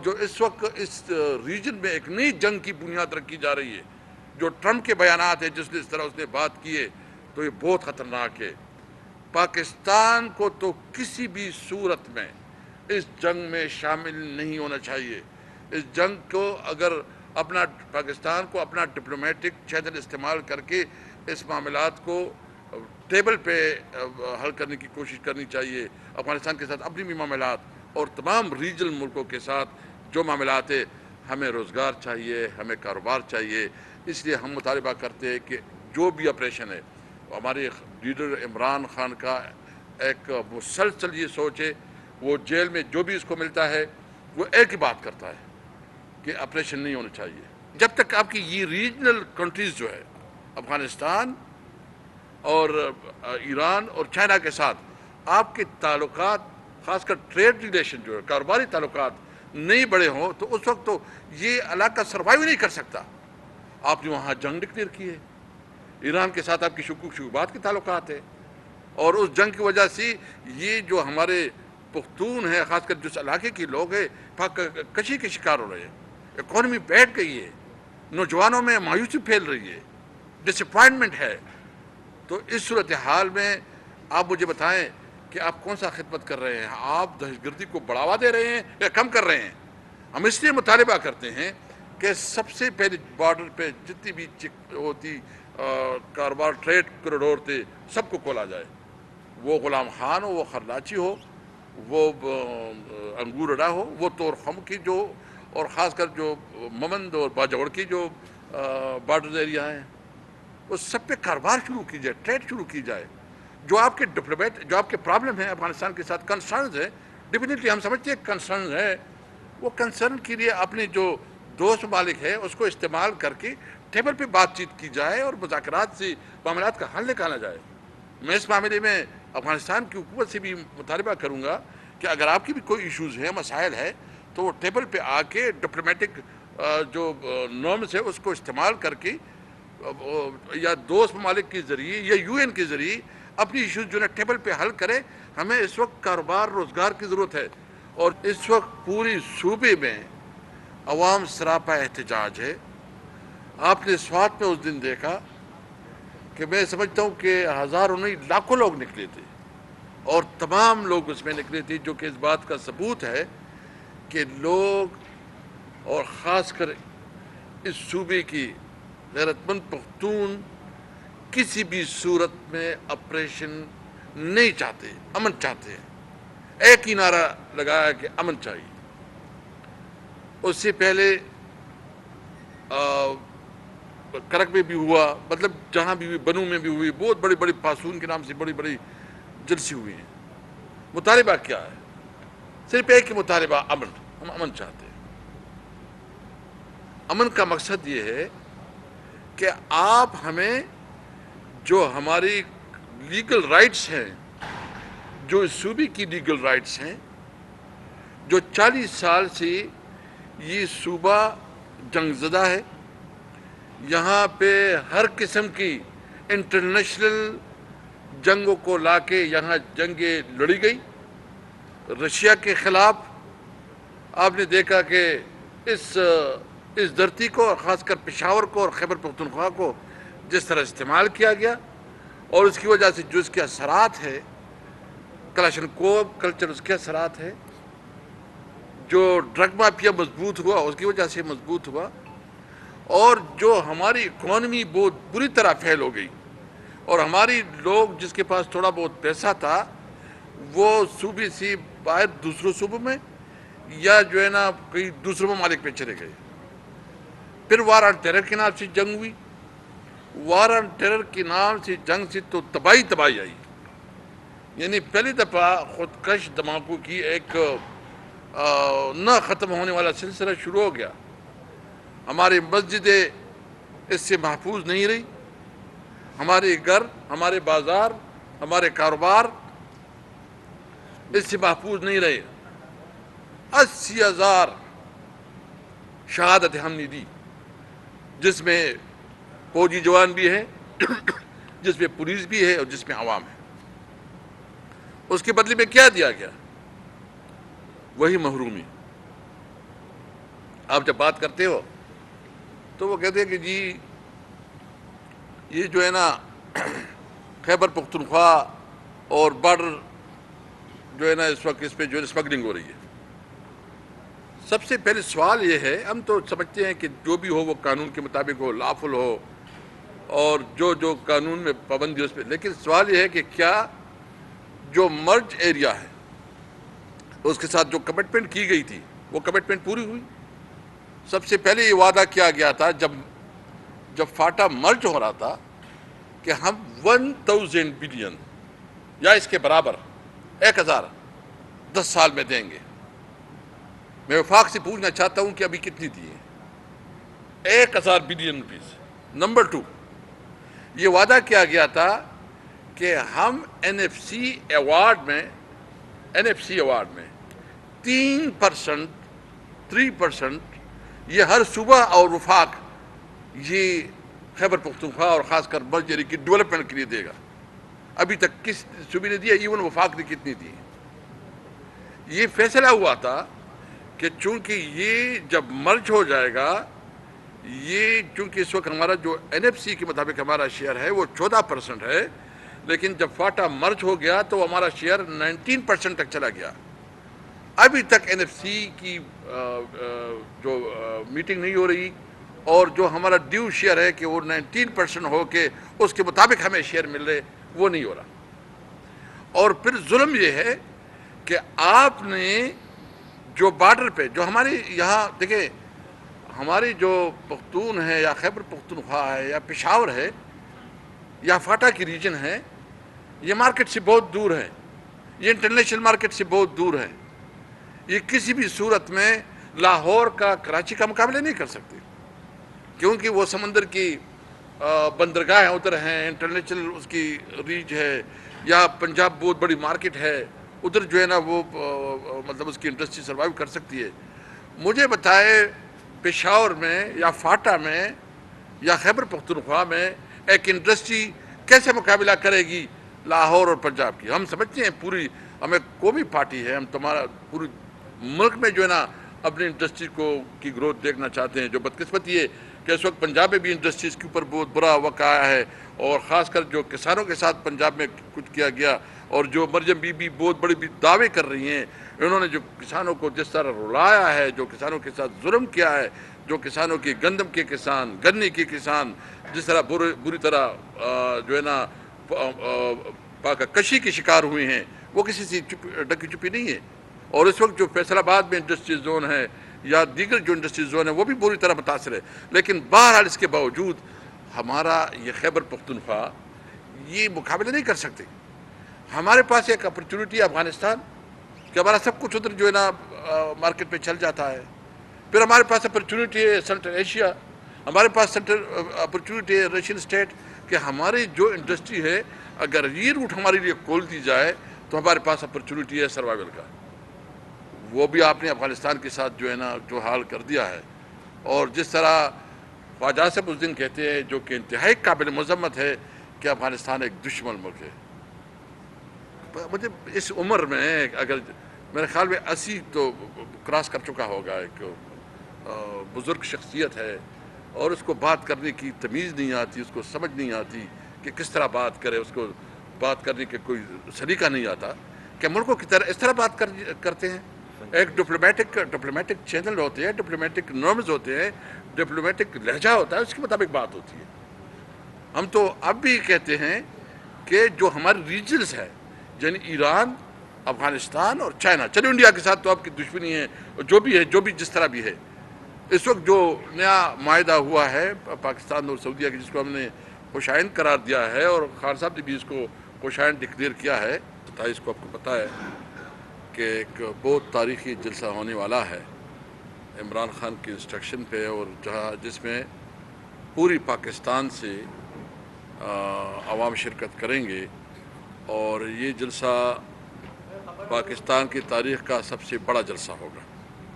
جو اس وقت اس ریجن میں ایک نئی جنگ کی بنیاد رکھی جا رہی ہے، جو ٹرمپ کے بیانات ہیں جس نے اس طرح اس نے بات کی ہے، تو یہ بہت خطرناک ہے۔ پاکستان کو تو کسی بھی صورت میں اس جنگ میں شامل نہیں ہونا چاہیے۔ اس جنگ کو اگر پاکستان کو اپنا ڈپلومیٹک چینل استعمال کر کے اس معاملات کو ٹیبل پہ حل کرنے کی کوشش کرنی چاہیے۔ افغانستان کے ساتھ اپنی بھی معاملات اور تمام ریجنل ملکوں کے ساتھ جو معاملات ہیں، ہمیں روزگار چاہیے، ہمیں کاروبار چاہیے۔ اس لیے ہم مطالبہ کرتے ہیں کہ جو بھی آپریشن ہے، ہمارے لیڈر عمران خان کا ایک مسلسل یہ سوچ ہے، وہ جیل میں جو بھی اس کو ملتا ہے وہ ایک ہی بات کرتا ہے کہ آپریشن نہیں ہونا چاہیے۔ جب تک آپ کی یہ ریجنل کنٹریز جو ہے، افغانستان اور ایران اور چائنا کے ساتھ آپ کے تعلقات، خاص کر ٹریڈ ریلیشن جو ہے، کاروباری تعلقات نہیں بڑے ہوں، تو اس وقت تو یہ علاقہ سروائیو نہیں کر سکتا۔ آپ نے وہاں جنگ ڈکلیئر کی ہے، ایران کے ساتھ آپ کی شکوک کے تعلقات ہیں، اور اس جنگ کی وجہ سے یہ جو ہمارے پختون ہیں، خاص کر جس علاقے کے لوگ ہیں، کشی کے شکار ہو رہے ہیں، اکانومی بیٹھ گئی ہے، نوجوانوں میں مایوسی پھیل رہی ہے، ڈس اپوائنٹمنٹ ہے۔ تو اس صورتحال میں آپ مجھے بتائیں کہ آپ کون سا خدمت کر رہے ہیں؟ آپ دہشت گردی کو بڑھاوا دے رہے ہیں یا کم کر رہے ہیں؟ ہم اس لیے مطالبہ کرتے ہیں کہ سب سے پہلے بارڈر پہ جتنی بھی ہوتی کاروبار ٹریڈ کوریڈور تھے، سب کو کھولا جائے۔ وہ غلام خان ہو، وہ خرلاچی ہو، وہ انگور اڈا ہو، وہ طور خم کی جو، اور خاص کر جو ممند اور باجوڑ کی جو بارڈر ایریا ہیں، وہ سب پہ کاروبار شروع کی جائے، ٹریڈ شروع کی جائے۔ جو آپ کے جو آپ کے پرابلم ہیں افغانستان کے ساتھ، کنسرنز ہیں، ڈیفینیٹلی ہم سمجھتے ہیں کنسرنز ہے، وہ کنسرن کے لیے اپنے جو دوست ممالک ہے اس کو استعمال کر کے ٹیبل پہ بات چیت کی جائے اور مذاکرات سے معاملات کا حل نکالا جائے۔ میں اس معاملے میں افغانستان کی حکومت سے بھی مطالبہ کروں گا کہ اگر آپ کی بھی کوئی ایشوز ہیں، مسائل ہے، تو وہ ٹیبل پہ آ کے ڈپلومیٹک جو نارمز ہے اس کو استعمال کر کے یا دوست ممالک کے ذریعے یا یو این کے ذریعے اپنی ایشوز جو ہے ٹیبل پہ حل کرے۔ ہمیں اس وقت کاروبار روزگار کی ضرورت ہے، اور اس وقت پوری صوبے میں عوام سراپا احتجاج ہے۔ آپ نے سوات میں اس دن دیکھا کہ میں سمجھتا ہوں کہ ہزاروں نہیں لاکھوں لوگ نکلے تھے، اور تمام لوگ اس میں نکلے تھے، جو کہ اس بات کا ثبوت ہے کہ لوگ، اور خاص کر اس صوبے کی غیرت مند پختون، کسی بھی صورت میں آپریشن نہیں چاہتے، امن چاہتے ہیں۔ ایک ہی نعرہ لگایا کہ امن چاہیے۔ اس سے پہلے کرک میں بھی ہوا، مطلب جہاں بھی ہوئی، بنو میں بھی ہوئی، بہت بڑی بڑی پاسون کے نام سے بڑی بڑی جلسے ہوئی ہیں۔ مطالبہ کیا ہے؟ صرف ایک ہی مطالبہ، امن۔ ہم امن چاہتے ہیں۔ امن کا مقصد یہ ہے کہ آپ ہمیں جو ہماری لیگل رائٹس ہیں، جو اس صوبے کی لیگل رائٹس ہیں، جو 40 سال سے یہ صوبہ جنگ زدہ ہے، یہاں پہ ہر قسم کی انٹرنیشنل جنگوں کو لا کے یہاں جنگیں لڑی گئی۔ رشیا کے خلاف آپ نے دیکھا کہ اس دھرتی کو، اور خاص کر پشاور کو اور خیبر پختونخوا کو جس طرح استعمال کیا گیا، اور اس کی وجہ سے جو اس کے اثرات ہے، کلاشنکوو کلچر اس کے اثرات ہے، جو ڈرگ مافیا مضبوط ہوا اس کی وجہ سے مضبوط ہوا، اور جو ہماری اکانومی بہت بری طرح پھیل ہو گئی، اور ہماری لوگ جس کے پاس تھوڑا بہت پیسہ تھا وہ صوبے سے باہر دوسروں صوبوں میں یا جو ہے نا کئی دوسرے ممالک میں چلے گئے۔ پھر وار آن ٹیرر کے نام سے جنگ ہوئی۔ وار آن ٹیرر کے نام سے جنگ سے تو تباہی آئی، یعنی پہلی دفعہ خودکش دھماکوں کی ایک نہ ختم ہونے والا سلسلہ شروع ہو گیا۔ ہماری مسجدیں اس سے محفوظ نہیں رہی، ہمارے گھر، ہمارے بازار، ہمارے کاروبار اس سے محفوظ نہیں رہے۔ 80,000 شہادت ہم نے دی، جس میں فوجی جوان بھی ہیں، جس میں پولیس بھی ہے، اور جس میں عوام ہے۔ اس کے بدلے میں کیا دیا گیا؟ وہی محرومی۔ آپ جب بات کرتے ہو تو وہ کہتے ہیں کہ جی یہ جو ہے نا خیبر پختونخوا اور بارڈر جو ہے نا اس وقت اس پہ جو ہے اسمگلنگ ہو رہی ہے. سب سے پہلے سوال یہ ہے، ہم تو سمجھتے ہیں کہ جو بھی ہو وہ قانون کے مطابق ہو، لافل ہو، اور جو قانون میں پابندی اس پہ، لیکن سوال یہ ہے کہ کیا جو مرج ایریا ہے اس کے ساتھ جو کمٹمنٹ کی گئی تھی وہ کمٹمنٹ پوری ہوئی؟ سب سے پہلے یہ وعدہ کیا گیا تھا جب فاٹا مرج ہو رہا تھا کہ ہم 1000 بلین یا اس کے برابر 1000 10 سال میں دیں گے. میں وفاق سے پوچھنا چاہتا ہوں کہ ابھی کتنی دی ہے؟ 1000 بلین روپیز. نمبر 2، یہ وعدہ کیا گیا تھا کہ ہم این ایف سی ایوارڈ میں 3% یہ ہر صوبہ اور وفاق یہ خیبر پختونخوا اور خاص کر مرج ایریا کی ڈیولپمنٹ کے لیے دے گا. ابھی تک کس صوبے نے دیا؟ ایون وفاق نے کتنی دی؟ یہ فیصلہ ہوا تھا کہ چونکہ یہ جب مرج ہو جائے گا، یہ چونکہ اس وقت ہمارا جو این ایف سی کے مطابق ہمارا شیئر ہے وہ 14% ہے، لیکن جب فاٹا مرج ہو گیا تو ہمارا شیئر 19% تک چلا گیا. ابھی تک این ایف سی کی جو میٹنگ نہیں ہو رہی، اور جو ہمارا ڈیو شیئر ہے کہ وہ 19% ہو کے اس کے مطابق ہمیں شیئر مل رہے، وہ نہیں ہو رہا. اور پھر ظلم یہ ہے کہ آپ نے جو بارڈر پہ جو ہمارے یہاں دیکھیں، ہماری جو پختون ہے یا خیبر پختونخوا ہے یا پشاور ہے یا فاٹا کی ریجن ہے، یہ مارکیٹ سے بہت دور ہے، یہ انٹرنیشنل مارکیٹ سے بہت دور ہے. یہ کسی بھی صورت میں لاہور کا کراچی کا مقابلہ نہیں کر سکتے، کیونکہ وہ سمندر کی بندرگاہیں ادھر ہیں، انٹرنیشنل اس کی ریچ ہے، یا پنجاب بہت بڑی مارکیٹ ہے، ادھر جو ہے نا وہ مطلب اس کی انڈسٹری سروائیو کر سکتی ہے. مجھے بتائے پشاور میں یا فاٹا میں یا خیبر پختونخوا میں ایک انڈسٹری کیسے مقابلہ کرے گی لاہور اور پنجاب کی؟ ہم سمجھتے ہیں پوری ہمیں قومی پارٹی ہے، ہم تمہارا پوری ملک میں جو ہے نا اپنی انڈسٹری کی گروتھ دیکھنا چاہتے ہیں. جو بدقسمتی ہے کہ اس وقت پنجاب میں بھی انڈسٹریز کے اوپر بہت برا وقت آیا ہے، اور خاص کر جو کسانوں کے ساتھ پنجاب میں کچھ کیا گیا، اور جو مریم بی بی بہت بڑے بھی دعوے کر رہی ہیں، انہوں نے جو کسانوں کو جس طرح رلایا ہے، جو کسانوں کے ساتھ ظلم کیا ہے، جو کسانوں کی گندم کے کسان، گنے کے کسان جس طرح بری طرح جو ہے نا پاکہ کشی کے شکار ہوئے ہیں، وہ کسی سے ڈکی چھپی نہیں ہے. اور اس وقت جو فیصل آباد میں انڈسٹری زون ہے یا دیگر جو انڈسٹری زون ہے وہ بھی بری طرح متاثر ہے. لیکن بہرحال اس کے باوجود ہمارا یہ خیبر پختونخوا یہ مقابلہ نہیں کر سکتے. ہمارے پاس ایک اپرچونٹی ہے افغانستان کہ ہمارا سب کچھ ادھر جو ہے نا مارکیٹ میں چل جاتا ہے. پھر ہمارے پاس اپرچونٹی ہے سینٹرل ایشیا، ہمارے پاس اپرچونٹی ہے رشین اسٹیٹ، کہ ہماری جو انڈسٹری ہے اگر یہ روٹ ہمارے لیے کھول دی جائے تو ہمارے پاس اپرچونٹی ہے سروائیول کا. وہ بھی آپ نے افغانستان کے ساتھ جو ہے نا جو حال کر دیا ہے. اور جس طرح خواجہ صاحب اس دن کہتے ہیں جو کہ انتہائی قابل مذمت ہے کہ افغانستان ایک دشمن ملک ہے. مجھے اس عمر میں اگر میرے خیال میں 80 تو کراس کر چکا ہوگا، ایک بزرگ شخصیت ہے اور اس کو بات کرنے کی تمیز نہیں آتی، اس کو سمجھ نہیں آتی کہ کس طرح بات کرے، اس کو بات کرنے کے کوئی سلیقہ نہیں آتا کہ ملکوں کی طرح اس طرح بات کرتے ہیں. ایک ڈپلومیٹک چینل ہوتے ہیں، ڈپلومیٹک نارمز ہوتے ہیں، ڈپلومیٹک لہجہ ہوتا ہے، اس کے مطابق بات ہوتی ہے. ہم تو اب بھی کہتے ہیں کہ جو ہمارے ریجنز ہے یعنی ایران، افغانستان اور چائنا، چلو انڈیا کے ساتھ تو آپ کی دشمنی ہے، جو بھی ہے، جو بھی جس طرح بھی ہے. اس وقت جو نیا معاہدہ ہوا ہے پاکستان اور سعودیہ کے، جس کو ہم نے خوشائند قرار دیا ہے، اور خان صاحب نے بھی اس کو خوشائند ڈکلیئر کیا ہے، 27 کو آپ کو پتہ ہے کہ ایک بہت تاریخی جلسہ ہونے والا ہے عمران خان کی انسٹرکشن پہ، اور جس میں پوری پاکستان سے عوام شرکت کریں گے. اور یہ جلسہ پاکستان کی تاریخ کا سب سے بڑا جلسہ ہوگا.